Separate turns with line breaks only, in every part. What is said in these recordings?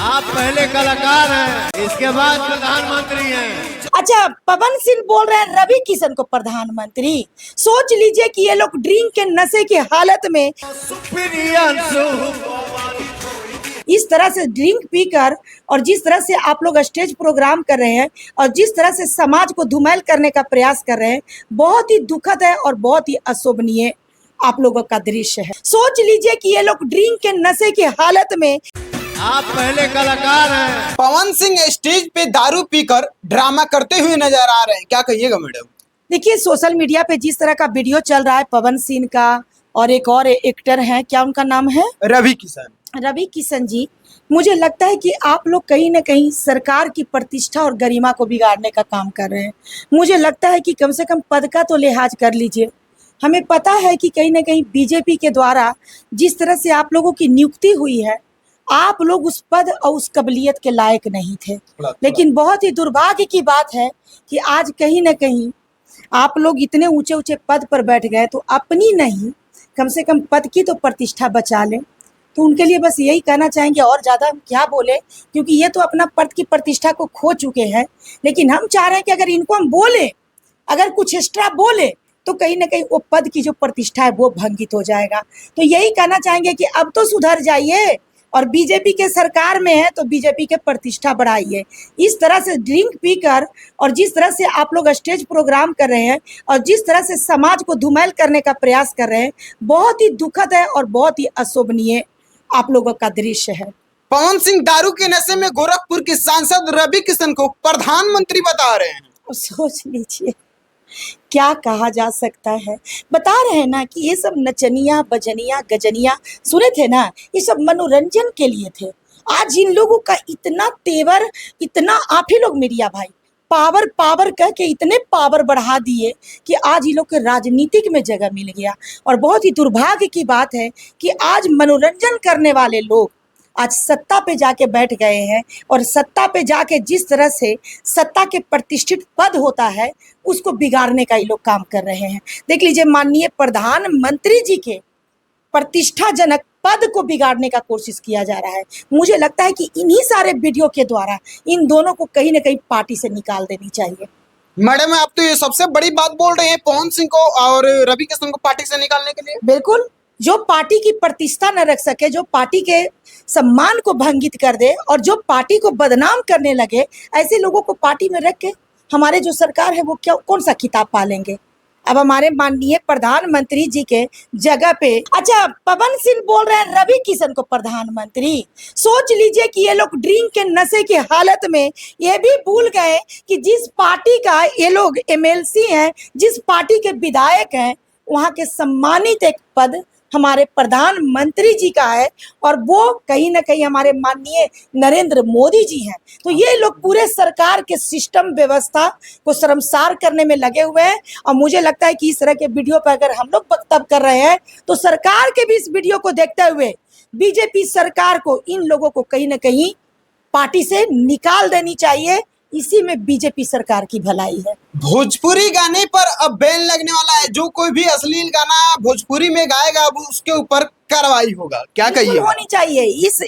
आप पहले कलाकार हैं, इसके बाद प्रधानमंत्री हैं।
अच्छा, पवन सिंह बोल रहे हैं रवि किशन को प्रधानमंत्री। सोच लीजिए कि ये लोग ड्रिंक के नशे की हालत में इस तरह से ड्रिंक पीकर और जिस तरह से आप लोग स्टेज प्रोग्राम कर रहे हैं और जिस तरह से समाज को धूमिल करने का प्रयास कर रहे हैं, बहुत ही दुखद है और बहुत ही अशोभनीय आप लोगों का दृश्य है। सोच लीजिए कि ये लोग ड्रिंक के नशे की हालत में
आप पहले कलाकार हैं।
पवन सिंह स्टेज पे दारू पीकर ड्रामा करते हुए नजर आ रहे हैं, क्या कहिएगा मैडम?
देखिए, सोशल मीडिया पे जिस तरह का वीडियो चल रहा है पवन सिंह का और एक और एक्टर हैं, क्या उनका नाम है?
रवि किशन।
रवि किशन जी, मुझे लगता है कि आप लोग कहीं ना कहीं सरकार की प्रतिष्ठा और गरिमा को बिगाड़ने का काम कर रहे हैं। मुझे लगता है कि कम से कम पद का तो लिहाज कर लीजिए। हमें पता है कि कहीं ना कहीं बीजेपी के द्वारा जिस तरह से आप लोगों की नियुक्ति हुई है, आप लोग उस पद और उस काबिलियत के लायक नहीं थे। लेकिन बहुत ही दुर्भाग्य की बात है कि आज कहीं ना कहीं आप लोग इतने ऊंचे ऊंचे पद पर बैठ गए, तो अपनी नहीं, कम से कम पद की तो प्रतिष्ठा बचा लें। तो उनके लिए बस यही कहना चाहेंगे, और ज़्यादा हम क्या बोले, क्योंकि ये तो अपना पद की प्रतिष्ठा को खो चुके हैं। लेकिन हम चाह रहे हैं कि अगर इनको हम बोले, अगर कुछ एक्स्ट्रा बोले, तो कहीं ना कहीं वो पद की जो प्रतिष्ठा है वो भंगित हो जाएगा। तो यही कहना चाहेंगे कि अब तो सुधर जाइए, और बीजेपी के सरकार में है तो बीजेपी के प्रतिष्ठा बढ़ाइए। इस तरह से ड्रिंक पीकर और जिस तरह से आप लोग स्टेज प्रोग्राम कर रहे हैं और जिस तरह से समाज को धूमिल करने का प्रयास कर रहे हैं, बहुत ही दुखद है और बहुत ही अशोभनीय आप लोगों का दृश्य है।
पवन सिंह दारू के नशे में गोरखपुर के सांसद रवि किशन को प्रधानमंत्री बता रहे हैं।
और सोच लीजिए क्या कहा जा सकता है। बता रहे हैं ना कि ये सब नचनिया बजनिया गजनिया सुने थे ना, ये सब मनोरंजन के लिए थे। आज इन लोगों का इतना तेवर, इतना, आप ही लोग मीडिया भाई पावर पावर कह के इतने पावर बढ़ा दिए कि आज ये लोग के राजनीतिक में जगह मिल गया। और बहुत ही दुर्भाग्य की बात है कि आज मनोरंजन करने वाले लोग आज सत्ता पे जाके बैठ गए हैं, और सत्ता पे जाके जिस तरह से सत्ता के प्रतिष्ठित पद होता है उसको बिगाड़ने का ये लोग काम कर रहे हैं। देख लीजिए, माननीय प्रधानमंत्री जी के प्रतिष्ठाजनक पद को बिगाड़ने का कोशिश किया जा रहा है। मुझे लगता है कि इन्हीं सारे वीडियो के द्वारा इन दोनों को कहीं ना कहीं पार्टी से निकाल देनी चाहिए।
मैडम, आप तो ये सबसे बड़ी बात बोल रहे हैं पवन सिंह को और रवि किशन को पार्टी से निकालने के लिए।
बिल्कुल, जो पार्टी की प्रतिष्ठा न रख सके, जो पार्टी के सम्मान को भंगित कर दे और जो पार्टी को बदनाम करने लगे, ऐसे लोगों को पार्टी में रख के हमारे जो सरकार है वो क्या, कौन सा खिताब पालेंगे? अब हमारे माननीय प्रधानमंत्री जी के जगह पे, अच्छा, पवन सिंह बोल रहे हैं रवि किशन को प्रधानमंत्री। सोच लीजिए कि ये लोग ड्रिंक के नशे की हालत में ये भी भूल गए कि जिस पार्टी का ये लोग एमएलसी हैं, जिस पार्टी के विधायक हैं, वहाँ के सम्मानित एक पद हमारे प्रधानमंत्री जी का है, और वो कहीं ना कहीं हमारे माननीय नरेंद्र मोदी जी हैं। तो ये लोग पूरे सरकार के सिस्टम व्यवस्था को शर्मसार करने में लगे हुए हैं। और मुझे लगता है कि इस तरह के वीडियो पर अगर हम लोग वक्तव्य कर रहे हैं तो सरकार के भी इस वीडियो को देखते हुए बीजेपी सरकार को इन लोगों को कहीं ना कहीं पार्टी से निकाल देनी चाहिए। इसी में बीजेपी सरकार की भलाई है।
भोजपुरी गाने पर अब बैन लगने वाला है। जो कोई भी अश्लील गाना भोजपुरी में गाएगा अब उसके ऊपर कार्रवाई होगा, क्या कहिए?
होनी चाहिए।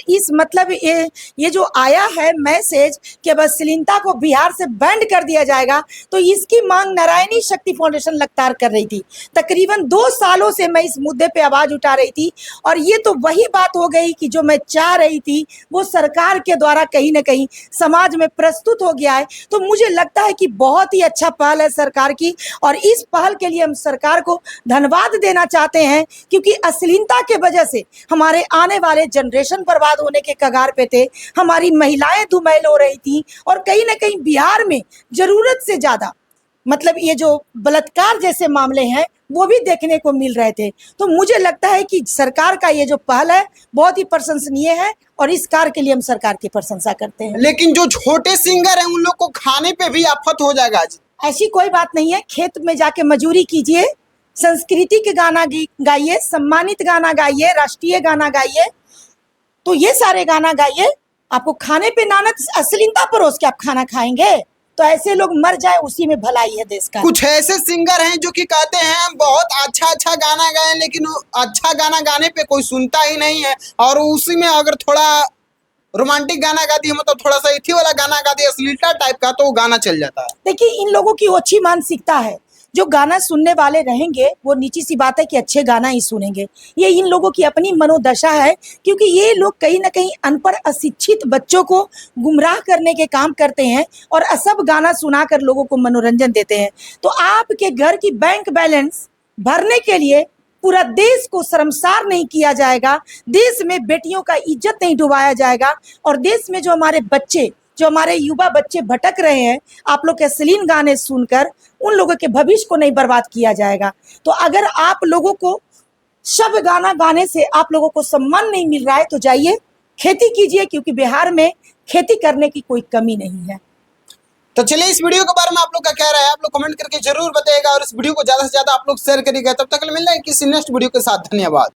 इस मतलब ये जो आया है मैसेज कि अब अश्लीलता को बिहार से बैंड कर दिया जाएगा, तो इसकी मांग नारायणी शक्ति फाउंडेशन लगातार कर रही थी। तकरीबन 2 सालों से मैं इस मुद्दे पे आवाज उठा रही थी, और ये तो वही बात हो गई कि जो मैं चाह रही थी वो सरकार के द्वारा कहीं ना कहीं समाज में प्रस्तुत हो गया है। तो मुझे लगता है कि बहुत ही अच्छा पहल है सरकार की, और इस पहल के लिए हम सरकार को धन्यवाद देना चाहते हैं, क्योंकि अश्लीलता के वजह से हमारे आने वाले जनरेशन बर्बाद होने के कगार पे थे। हमारी महिलाएं धुमिल हो रही थी, और कहीं ना कहीं बिहार में जरूरत से ज्यादा मतलब ये जो बलात्कार जैसे मामले हैं वो भी देखने को मिल रहे थे। तो मुझे लगता है कि सरकार का ये जो पहल है बहुत ही प्रशंसनीय है, और इस कार्य के लिए हम सरकार की प्रशंसा करते हैं।
लेकिन जो छोटे सिंगर हैं उन लोग को खाने पे भी आफत हो जाएगा आज।
ऐसी कोई बात नहीं है। खेत में जाके मजदूरी कीजिए, संस्कृति के गाना गाइए, सम्मानित गाना गाइए, राष्ट्रीय गाना गाइए, तो ये सारे गाना गाइए। आपको खाने पे नानत अश्लीलता परोस के आप खाना खाएंगे, तो ऐसे लोग मर जाए, उसी में भलाई है देश का।
कुछ ऐसे सिंगर हैं जो कि कहते हैं हम बहुत अच्छा गाना गाएं, लेकिन अच्छा गाना गाने पे कोई सुनता ही नहीं है, और उसी में अगर थोड़ा रोमांटिक गाना गा दिए, मतलब थोड़ा सा इथी वाला गाना गा दिया, अश्लीलता टाइप का, तो वो गाना चल जाता है।
देखिए, इन लोगों की ओछी मानसिकता है। जो गाना सुनने वाले रहेंगे वो नीची सी बात है कि अच्छे गाना ही सुनेंगे। ये इन लोगों की अपनी मनोदशा है, क्योंकि ये लोग कहीं ना कहीं अनपढ़ अशिक्षित बच्चों को गुमराह करने के काम करते हैं और असब गाना सुनाकर लोगों को मनोरंजन देते हैं। तो आपके घर की बैंक बैलेंस भरने के लिए पूरा देश को शर्मसार नहीं किया जाएगा, देश में बेटियों का इज्जत नहीं डुबाया जाएगा, और देश में जो हमारे बच्चे, जो हमारे युवा बच्चे भटक रहे हैं आप लोग के अश्लील गाने सुनकर, उन लोगों के भविष्य को नहीं बर्बाद किया जाएगा। तो अगर आप लोगों को शब गाना गाने से आप लोगों को सम्मान नहीं मिल रहा है तो जाइए खेती कीजिए, क्योंकि बिहार में खेती करने की कोई कमी नहीं है।
तो चलिए, इस वीडियो के बारे में आप लोग का क्या राय है, आप लोग कमेंट करके जरूर बताइएगा, और इस वीडियो को ज्यादा से ज्यादा आप लोग शेयर करिएगा। तब तक मिलना है किसी नेक्स्ट वीडियो के साथ। धन्यवाद।